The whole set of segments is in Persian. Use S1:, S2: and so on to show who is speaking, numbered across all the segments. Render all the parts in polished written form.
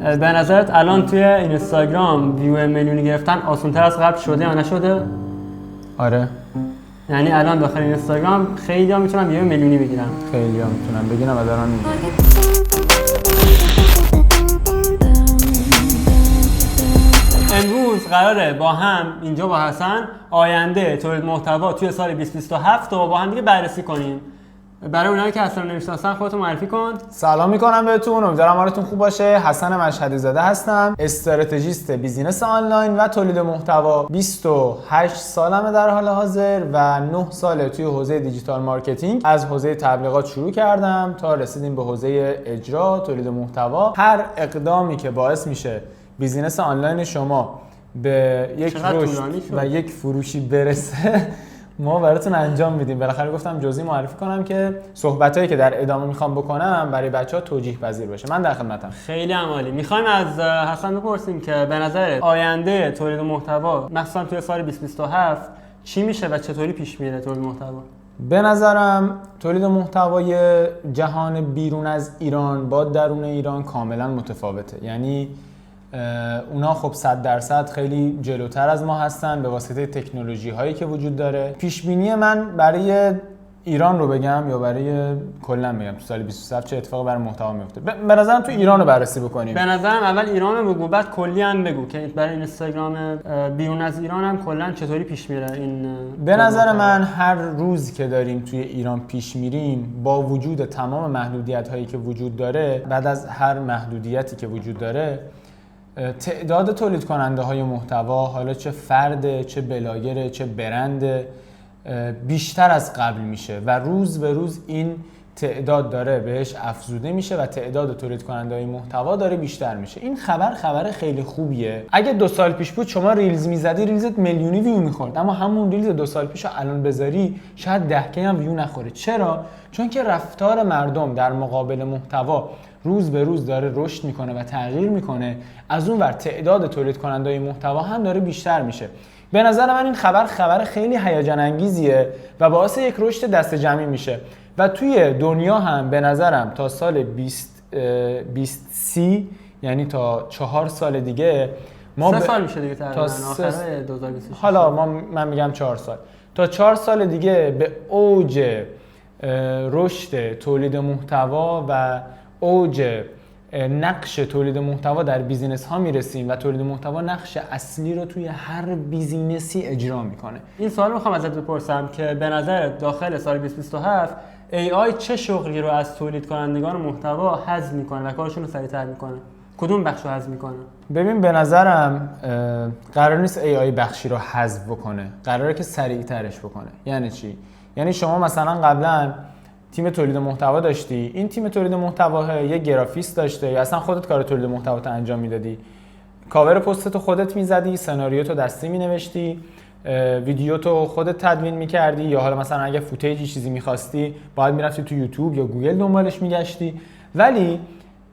S1: به نظرت الان توی اینستاگرام ویو میلیونی گرفتن آسان‌تر از قبل شده یا نشده؟
S2: آره،
S1: یعنی الان داخل اینستاگرام خیلی‌ها میتونن ویو میلیونی بگیرن.
S2: خیلی‌ها میتونن بگیرن و دارن میگیرن.
S1: امروز قراره با هم اینجا با حسن آینده تولید محتوا توی سال 2027 رو با هم دیگه بررسی کنیم. برای اونایی که حسن رو نمیشناسن خودتون معرفی کن.
S2: سلام میکنم بهتون، امیدوارم حالتون خوب باشه. حسن مشهدی زاده هستم، استراتژیست بیزینس آنلاین و تولید محتوا. 28 سالمه در حال حاضر و 9 ساله توی حوزه دیجیتال مارکتینگ. از حوزه تبلیغات شروع کردم تا رسیدیم به حوزه اجرا، تولید محتوا. هر اقدامی که باعث میشه بیزینس آنلاین شما به یک رشد و یک فروشی برسه ما براتون انجام میدیم. بالاخره گفتم جزئی معرفی کنم که صحبتایی که در ادامه میخوام بکنم برای بچه‌ها توجیه پذیر باشه. من در خدمتم.
S1: خیلی عالی. میخوایم از حسن بپرسیم که به نظر آینده تولید محتوا مثلا توی سال 2027 چی میشه و چطوری پیش میره تولید محتوا؟
S2: به نظرم تولید محتوای جهان بیرون از ایران با درون ایران کاملا متفاوته. یعنی اونا خب 100% خیلی جلوتر از ما هستن به واسطه تکنولوژی هایی که وجود داره. پیش بینی من برای ایران رو بگم یا برای کلا بگم تو سال 2027 چه اتفاقی برای محتوا میفته؟ به نظرم تو ایران رو بررسی بکنیم.
S1: به نظرم اول ایران رو بگو، بعد کلی هم بگو که برای اینستاگرام بیرون از ایران هم کلا چطوری پیش میره این.
S2: به نظر من هر روز که داریم توی ایران پیش میریم با وجود تمام محدودیت هایی که وجود داره، بعد از هر محدودیتی که وجود داره تعداد تولید کننده های محتوا، حالا چه فرد، چه بلاگره، چه برند، بیشتر از قبل میشه و روز به روز این تعداد داره بهش افزوده میشه و تعداد تولید کننده های محتوا داره بیشتر میشه. این خبر خیلی خوبیه. اگه 2 سال پیش بود شما ریلز میزدی ریلزت میلیونی ویو میخورد، اما همون ریلز 2 سال پیش رو الان بذاری شاید 10K هم ویو نخوره. چرا؟ چون که رفتار مردم در مقابل محتوا روز به روز داره رشد میکنه و تغییر میکنه. از اون ور تعداد تولید کننده های محتوا هم داره بیشتر میشه. به نظر من این خبر خیلی هیجان انگیزیه و باعث یک رشد دست جمعی میشه و توی دنیا هم به نظرم تا سال 2030 یعنی تا 4 سال دیگه ما
S1: 3 سال میشه دیگه تا آخر 2026.
S2: حالا من میگم 4 سال. تا 4 سال دیگه به اوج رشد تولید محتوا و اوج نقش تولید محتوا در بیزینس ها میرسیم و تولید محتوا نقش اصلی رو توی هر بیزینسی اجرا میکنه.
S1: این سوال میخوام ازت بپرسم که به نظر داخل سال 2027 AI چه شغلی رو از تولید کنندگان محتوا حذف میکنه و کارشون رو سریعتر میکنه؟ کدوم بخش رو حذف میکنه؟
S2: ببین به نظرم قرار نیست AI بخشی رو حذف بکنه، قراره که سریعترش بکنه. یعنی چی؟ یعنی شما مثلا قبلا تیم تولید محتوا داشتی، این تیم تولید محتوا یک گرافیست داشته یا اصلا خودت کار تولید محتوا رو انجام میدادی، کاور پستتو خودت میزدی، سناریوتو دستی مینوشتی، ویدیوتو خودت تدوین میکردی یا حالا مثلا اگه فوتیجی چیزی میخواستی باید میرفتی تو یوتیوب یا گوگل دنبالش میگشتی. ولی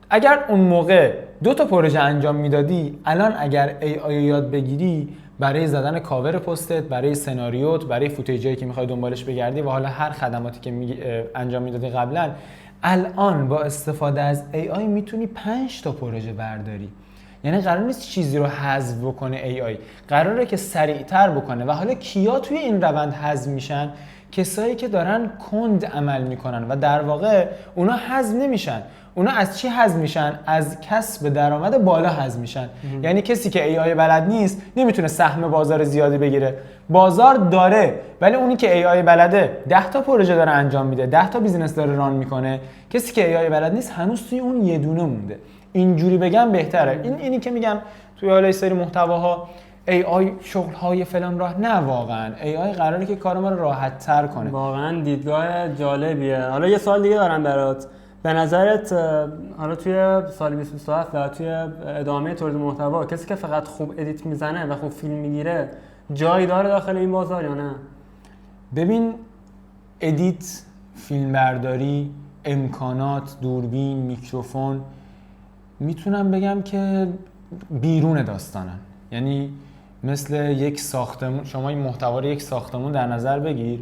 S2: اگر اون موقع 2 تا پروژه انجام میدادی، الان اگر AI یاد بگیری برای زدن کاور پستت، برای سناریوت، برای فوتیجایی که میخوای دنبالش بگردی و حالا هر خدماتی که انجام میدادی قبلا، الان با استفاده از AI میتونی 5 تا پروژه برداری. یعنی قرار نیست چیزی رو حذف بکنه AI، قراره که سریعتر بکنه. و حالا کیا توی این روند حذف میشن؟ کسایی که دارن کند عمل میکنن و در واقع اونا حذف نمیشن. اونا از چی حذف میشن؟ از کسب درآمد بالا حذف میشن. یعنی کسی که AI بلد نیست نمیتونه سهم بازار زیادی بگیره. بازار داره ولی اونی که AI بلده 10 تا پروژه داره انجام میده، 10 تا بیزینس داره ران میکنه. کسی که AI بلد نیست هنوز توی اون یه دونه مونده. اینجوری بگم بهتره. اینی که میگن توی حالا سری محتواها AI شغل‌های فلان راه، نه واقعا AI قراره که کار ما رو راحت‌تر کنه.
S1: واقعا دیدگاه جالبیه. حالا یه سوال دیگه دارم برات. به نظرت حالا توی سال 2027 و توی ادامه تولید محتوا کسی که فقط خوب ادیت میزنه و خوب فیلم میگیره جایی داره داخل این بازار یا نه؟
S2: ببین ادیت، فیلمبرداری، امکانات، دوربین، میکروفون، میتونم بگم که بیرون داستانن. یعنی مثل یک ساختمون، شما این محتوا رو یک ساختمون در نظر بگیر،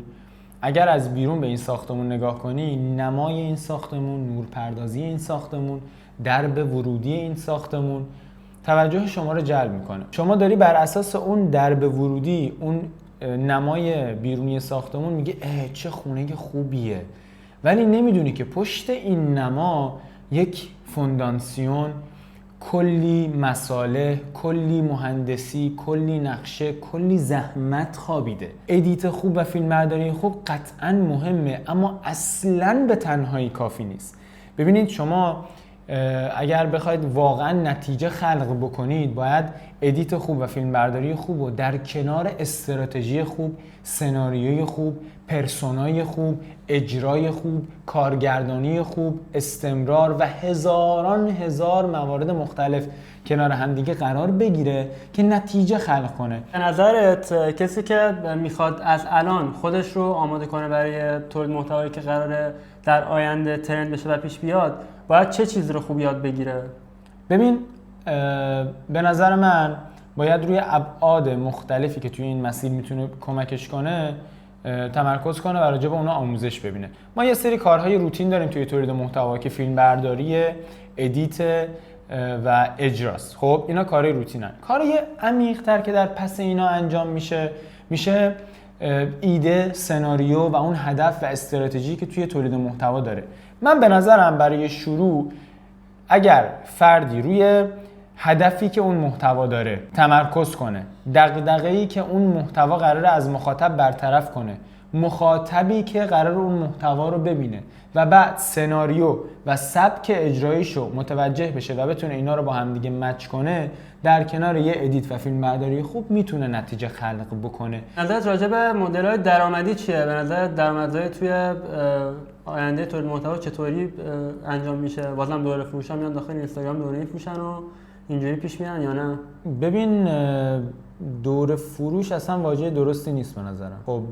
S2: اگر از بیرون به این ساختمون نگاه کنی، نمای این ساختمون، نورپردازی این ساختمون، درب ورودی این ساختمون توجه شما رو جلب میکنه. شما داری بر اساس اون درب ورودی، اون نمای بیرونی ساختمون میگه چه خونه خوبیه، ولی نمیدونی که پشت این نما یک فونداسیون، کلی مصالح، کلی مهندسی، کلی نقشه، کلی زحمت خوابیده. ادیت خوب و فیلمبرداری خوب قطعاً مهمه، اما اصلاً به تنهایی کافی نیست. ببینید شما اگر بخواید واقعاً نتیجه خلق بکنید، باید ادیت خوب و فیلمبرداری خوب و در کنار استراتژی خوب، سناریوی خوب، پرسونای خوب، اجرای خوب، کارگردانی خوب، استمرار و هزار موارد مختلف کنار همدیگه قرار بگیره که نتیجه خلق کنه.
S1: به نظرت کسی که میخواد از الان خودش رو آماده کنه برای تولید محتوایی که قراره در آینده ترند بشه و پیش بیاد، باید چه چیزی رو خوب یاد بگیره؟
S2: ببین به نظر من باید روی ابعاد مختلفی که توی این مسیر میتونه کمکش کنه تمرکز کنه و راجع به اونا آموزش ببینه. ما یه سری کارهای روتین داریم توی تولید محتوا که فیلم برداری، ادیت و اجراست. خب اینا کارهای روتینن. کارهای عمیق‌تر که در پس اینا انجام میشه ایده، سناریو و اون هدف و استراتژی که توی تولید محتوا داره. من به نظرم برای شروع اگر فردی روی هدفی که اون محتوا داره تمرکز کنه، دغدغه‌ای که اون محتوا قراره از مخاطب برطرف کنه، مخاطبی که قراره اون محتوا رو ببینه و بعد سناریو و سبک اجراییشو متوجه بشه و بتونه اینا رو با هم دیگه مچ کنه، در کنار یه ادیت و فیلمبرداری خوب میتونه نتیجه خلق بکنه.
S1: نظرت راجع به مدل‌های درآمدی چیه؟ به نظر درآمدزایی توی آینده تولید محتوا چطوری انجام میشه؟ بازم دوره فروش هم میان داخل اینستاگرام دوره میفروشن و اینجوری پیش میرن یا نه؟
S2: ببین دوره فروش اصلا واژه درستی نیست به نظرم. خب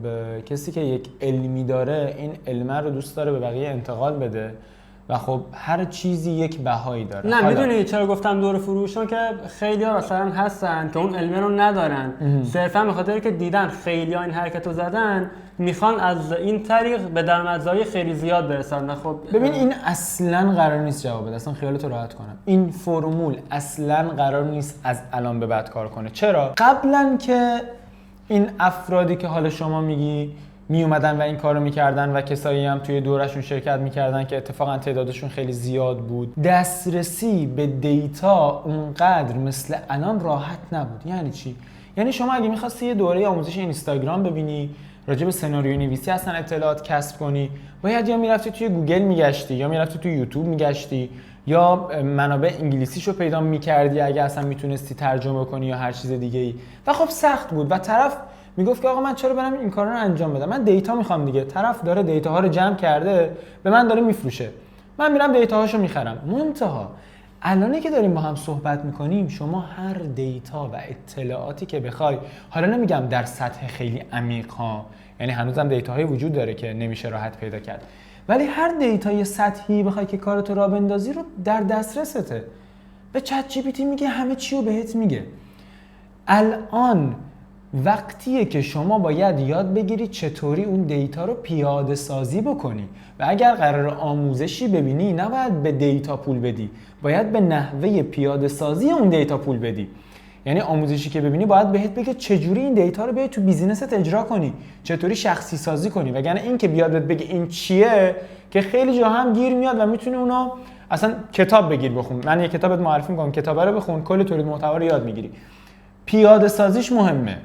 S2: کسی که یک علمی داره این علم رو دوست داره به بقیه انتقال بده و خب هر چیزی یک بهایی داره.
S1: نه میدونی چرا گفتم دوره فروش؟ چون که خیلی‌ها مثلا هستن که اون علم رو ندارن، صرفا به خاطر که دیدن خیلی‌ها این حرکت رو زدن میخوان از این طریق به درآمدزایی خیلی زیاد برسن. خب
S2: ببین این اصلا قرار نیست جواب بده، اصلا خیالتو راحت کنم. این فرمول اصلا قرار نیست از الان به بعد کار کنه. چرا؟ قبلا که این افرادی که حالا شما میگی می اومدن و این کارو میکردن و کسایی هم توی دورشون شرکت میکردن که اتفاقا تعدادشون خیلی زیاد بود، دسترسی به دیتا اونقدر مثل الان راحت نبود. یعنی چی؟ یعنی شما اگه می‌خواستی یه دوره آموزش اینستاگرام ببینی، راجع به سناریو نویسی اصلا اطلاعات کسب کنی، باید یا میرفتی توی گوگل میگشتی یا میرفتی توی یوتیوب میگشتی یا منابع انگلیسیشو پیدا میکردی اگه اصلا میتونستی ترجمه کنی یا هر چیز دیگه‌ای. و خب سخت بود و طرف میگفت که آقا من چرا برم این کارا رو انجام بدم؟ من دیتا میخوام دیگه. طرف داره دیتاها رو جمع کرده به من داره میفروشه، من میرم دیتاهاشو میخرم. منتها الانی که داریم با هم صحبت میکنیم، شما هر دیتا و اطلاعاتی که بخوای، حالا نمیگم در سطح خیلی عمیق ها، یعنی هنوزم دیتاهای وجود داره که نمیشه راحت پیدا کرد، ولی هر دیتای سطحی بخوای که کارتو راه بندازی رو در دسترسته. به چت جی پی تی میگه همه چی رو بهت میگه. الان وقتیه که شما باید یاد بگیری چطوری اون دیتا رو پیاده سازی بکنی و اگر قرار آموزشی ببینی نباید به دیتا پول بدی، باید به نحوه پیاده سازی اون دیتا پول بدی. یعنی آموزشی که ببینی باید بهت بگه چجوری این دیتا رو بیای تو بیزینست اجرا کنی، چطوری شخصی سازی کنی، وگرنه این که بیاد بهت بگه این چیه که خیلی جا هم گیر میاد و میتونه اونو اصلا کتاب بگیر بخون. من یه کتابت معرفی میکنم، کتاب رو بخون، کل تولید محتوا رو یاد میگیری. پیاده سازیش مهمه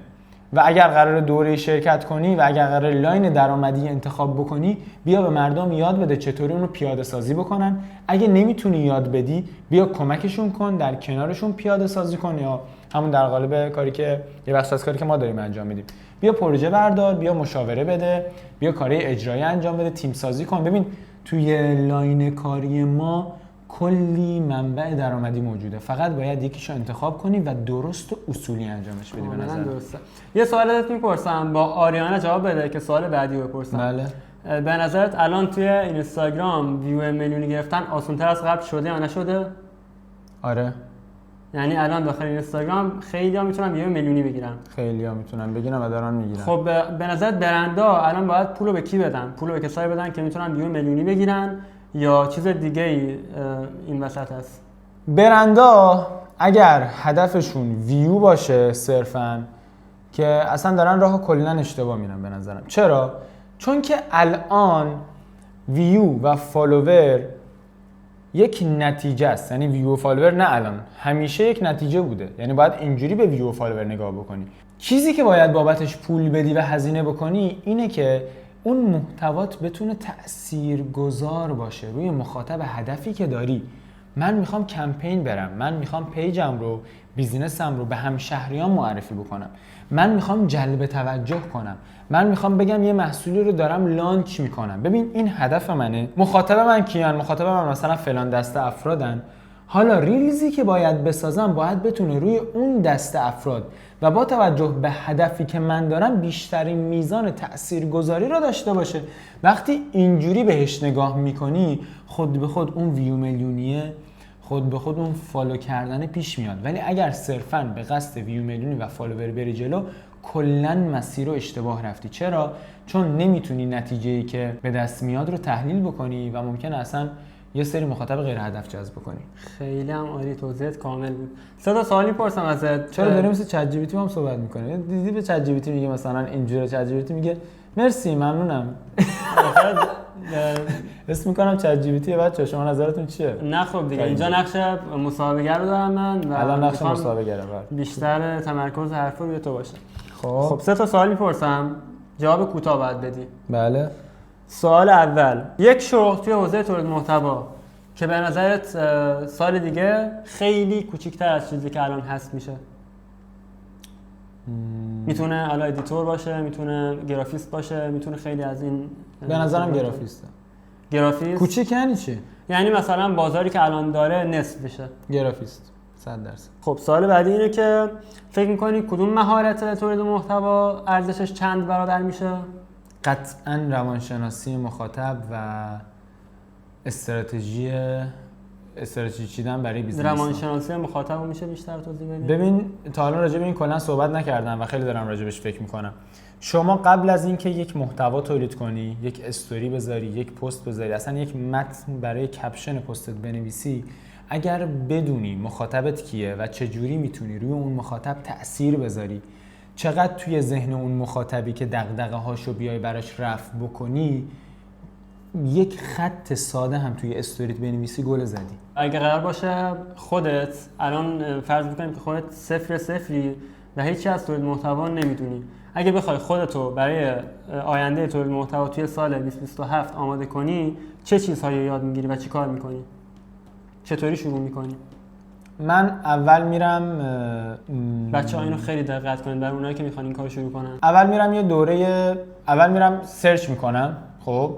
S2: و اگر قرار دوره شرکت کنی و اگر قرار لاین درآمدی انتخاب بکنی، بیا به مردم یاد بده چطوری اونو پیاده سازی بکنن. اگه نمیتونی یاد بدی، بیا کمکشون کن، در کنارشون پیاده سازی کن، یا همون در قالب کاری که یه بخش از کاری که ما داریم انجام میدیم، بیا پروژه بردار، بیا مشاوره بده، بیا کارهای اجرایی انجام بده، تیم سازی کن. ببین توی لاین کاری ما کلی منبع درآمدی موجوده، فقط باید یکیشو انتخاب کنی و درست و اصولی انجامش بدی. به نظر
S1: درسته. یه سوال ازت میپرسم، با آریانا جواب بده که سوال بعدی رو بپرسم.
S2: بله.
S1: به نظرت الان توی اینستاگرام ویو میلیونی گرفتن آسان‌تر از قبل شده یا نشده؟
S2: آره.
S1: یعنی الان داخل اینستاگرام خیلی‌ها میتونن ویو میلیونی بگیرن.
S2: خیلی‌ها میتونن بگیرن و دارن میگیرن.
S1: خب به نظر برندها الان باید پولو به کی بدن؟ پولو به کسایی بدن که میتونن ویو میلیونی بگیرن یا چیز دیگه ای این وسط هست؟
S2: برندا اگر هدفشون ویو باشه صرفاً، که اصلا دارن راه کلاً اشتباه میرن به نظرم. چرا؟ چون که الان ویو و فالوور یک نتیجه است. یعنی ویو و فالوور نه الان، همیشه یک نتیجه بوده. یعنی باید اینجوری به ویو و فالوور نگاه بکنی. چیزی که باید بابتش پول بدی و هزینه بکنی اینه که اون محتوات بتونه تاثیرگذار باشه روی مخاطب هدفی که داری. من میخوام کمپین برم، من میخوام پیجم رو، بیزینسم رو به همشهریان معرفی بکنم، من میخوام جلب توجه کنم، من میخوام بگم یه محصولی رو دارم لانچ میکنم. ببین این هدف منه. مخاطب من کیان؟ مخاطب من مثلا فلان دسته افرادن. حالا ریلزی که باید بسازم باید بتونه روی اون دسته افراد و با توجه به هدفی که من دارم بیشترین میزان تاثیرگذاری رو داشته باشه. وقتی اینجوری بهش نگاه میکنی خود به خود اون ویو میلیونیه، خود به خود اون فالو کردن پیش میاد. ولی اگر صرفاً به قصد ویو میلیونی و فالوور بری جلو، کلاً مسیر رو اشتباه رفتی. چرا؟ چون نمیتونی نتیجه‌ای که به دست میاد رو تحلیل بکنی و ممکنه اصلا یه سری مخاطب غیر هدف جذب کنی.
S1: خیلی هم عالی، توضیحت کامل بود. سه تا سوالی پرسم ازت.
S2: چرا داریم مثل چت جی پی تی هم صحبت می‌کنی؟ دیدی به چت جی پی تی میگه مثلا اینجوری، چت جی پی تی میگه مرسی ممنونم. اسم میکنم چت جی پی تی. بچه‌ها شما نظرتون چیه؟
S1: نه خب دیگه اینجا نقش مسابقه رو دارم من و
S2: الان نقش مسابقه رو
S1: بیشتر تمرکز حرفو روی تو باشه.
S2: خب
S1: سه تا سوال میپرسم، جواب کوتاه باید بدی.
S2: بله.
S1: سوال اول، یک شغل توی حوزه تولید محتوا که به نظرت سال دیگه خیلی کوچیک‌تر از چیزی که الان هست میشه. میتونه حالا ادیتور باشه، میتونه گرافیست باشه، میتونه خیلی از این.
S2: به نظرم گرافیسته.
S1: گرافیست
S2: کوچیک یعنی چی؟
S1: یعنی مثلا بازاری که الان داره نصف بشه.
S2: گرافیست 100%.
S1: خب سوال بعدی اینه که فکر می‌کنی کدوم مهارت تولید محتوا ارزشش چند برابر میشه؟
S2: قطعاً روانشناسی مخاطب و استراتژی چیدن برای بیزنس.
S1: روانشناسی مخاطب میشه بیشتر توضیح بدی؟
S2: ببین تا حالا راجع به این کلا صحبت نکردم و خیلی دارم راجع بهش فکر میکنم. شما قبل از اینکه یک محتوا تولید کنی، یک استوری بذاری، یک پست بذاری، اصلا یک متن برای کپشن پستت بنویسی، اگر بدونی مخاطبت کیه و چه جوری میتونی روی اون مخاطب تأثیر بذاری، چقدر توی ذهن اون مخاطبی که دغدغه هاشو بیای براش رفع بکنی، یک خط ساده هم توی استوریت بنویسی گل زدی.
S1: اگه قرار باشه خودت الان فرض بکنیم که خودت صفری و هیچی از تولید محتوا نمیدونی، اگه بخوای خودتو برای آینده تولید محتوا توی سال 2027 آماده کنی، چه چیزهایی یاد میگیری و چی کار میکنی؟ چطوری شروع میکنی؟
S2: من اول میرم
S1: بچه‌ها اینو خیلی دقت کنید برای اونایی که میخوان این کارو شروع کنن.
S2: اول میرم سرچ میکنم. خب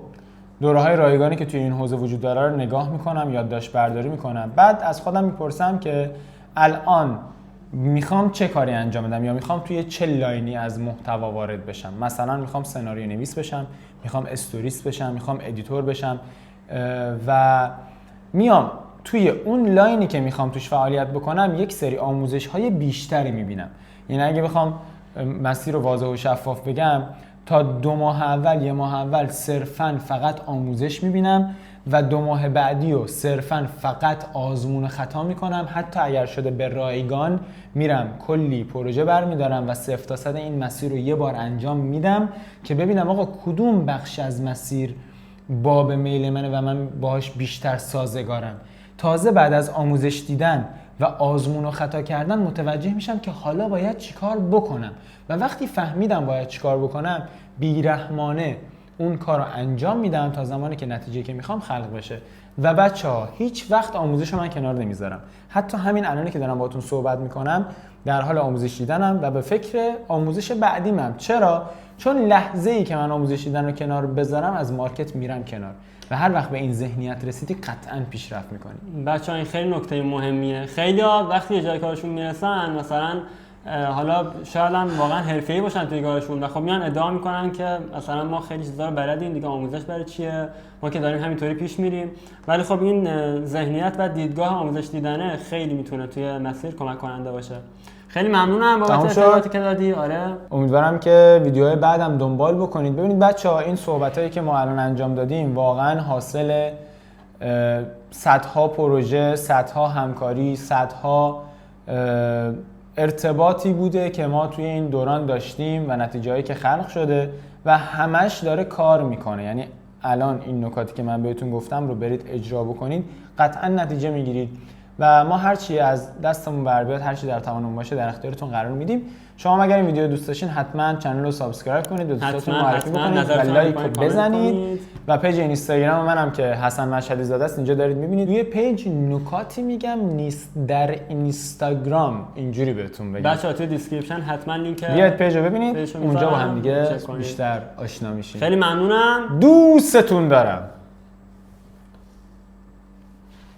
S2: دوره‌های رایگانی که توی این حوزه وجود داره رو نگاه میکنم، یادداشت برداری میکنم. بعد از خودم میپرسم که الان میخوام چه کاری انجام بدم یا میخوام توی چه لاینی از محتوا وارد بشم. مثلا میخوام سناریو نویس بشم، میخوام استوریست بشم، میخوام ادیتور بشم و میام توی اون لاینی که میخوام توش فعالیت بکنم یک سری آموزش‌های بیشتری میبینم. یعنی اگه بخوام مسیر رو واضح و شفاف بگم، تا 2 ماه اول، 1 ماه اول صرفاً فقط آموزش میبینم و 2 ماه بعدی رو صرفاً فقط آزمون خطا میکنم. حتی اگر شده به رایگان میرم کلی پروژه برمیدارم و 0 تا 100 این مسیر رو یه بار انجام میدم که ببینم آقا کدوم بخش از مسیر باب میل منه و من باهاش بیشتر سازگارم. تازه بعد از آموزش دیدن و آزمون و خطا کردن متوجه میشم که حالا باید چیکار بکنم و وقتی فهمیدم باید چیکار بکنم، بیرحمانه اون کار رو انجام میدم تا زمانی که نتیجه که میخوام خلق بشه. و بچه‌ها هیچ وقت آموزش رو من کنار نمیذارم. حتی همین الانی که دارم باهاتون صحبت میکنم در حال آموزش دیدنم و به فکر آموزش بعدیمم. چرا؟ چون لحظه‌ای که من آموزش دیدن رو کنار بذارم از مارکت میرم کنار و هر وقت به این ذهنیت رسیدی قطعاً پیشرفت می‌کنی.
S1: بچه‌ها این خیلی نکته مهمیه. خیلی‌ها وقتی یه جای کارشون میرسن مثلا حالا شاید هم واقعا حرفه‌ای باشن توی کارشون و خب میان ادعا میکنن که مثلا ما خیلی چیزا رو بلدیم دیگه، آموزش برای چیه، ما که داریم همینطوری پیش میریم. ولی خب این ذهنیت و دیدگاه آموزش دیدنه خیلی میتونه توی مسیر کمک کننده باشه. خیلی ممنونم بابت اطلاعاتی که دادی. آره
S2: امیدوارم که ویدیوهای بعدم دنبال بکنید. ببینید بچه‌ها این صحبتایی که ما الان انجام دادیم واقعا حاصل صدها پروژه، صدها همکاری، صدها ارتباطی بوده که ما توی این دوران داشتیم و نتیجه‌ای که خلق شده و همش داره کار میکنه. یعنی الان این نکاتی که من بهتون گفتم رو برید اجرا بکنید، قطعا نتیجه میگیرید و ما هرچی از دستمون بر بیاد، هرچی در توانمون باشه در اختیارتون قرار میدیم. شما اگر این ویدیو دوست داشتین حتما کانال رو سابسکرایب کنید، به دوستاتون معرفی بکنید و لایک بزنید و پیج اینستاگرام منم که حسن مشهدی زاده است اینجا دارید میبینید. روی پیج نکاتی میگم نیست در اینستاگرام، اینجوری بهتون بگم.
S1: بچه‌ها توی دیسکریپشن حتما لینک
S2: بیاید پیج رو ببینید، اونجا با هم دیگه بیشتر آشنا میشیم.
S1: خیلی ممنونم،
S2: دوستتون دارم.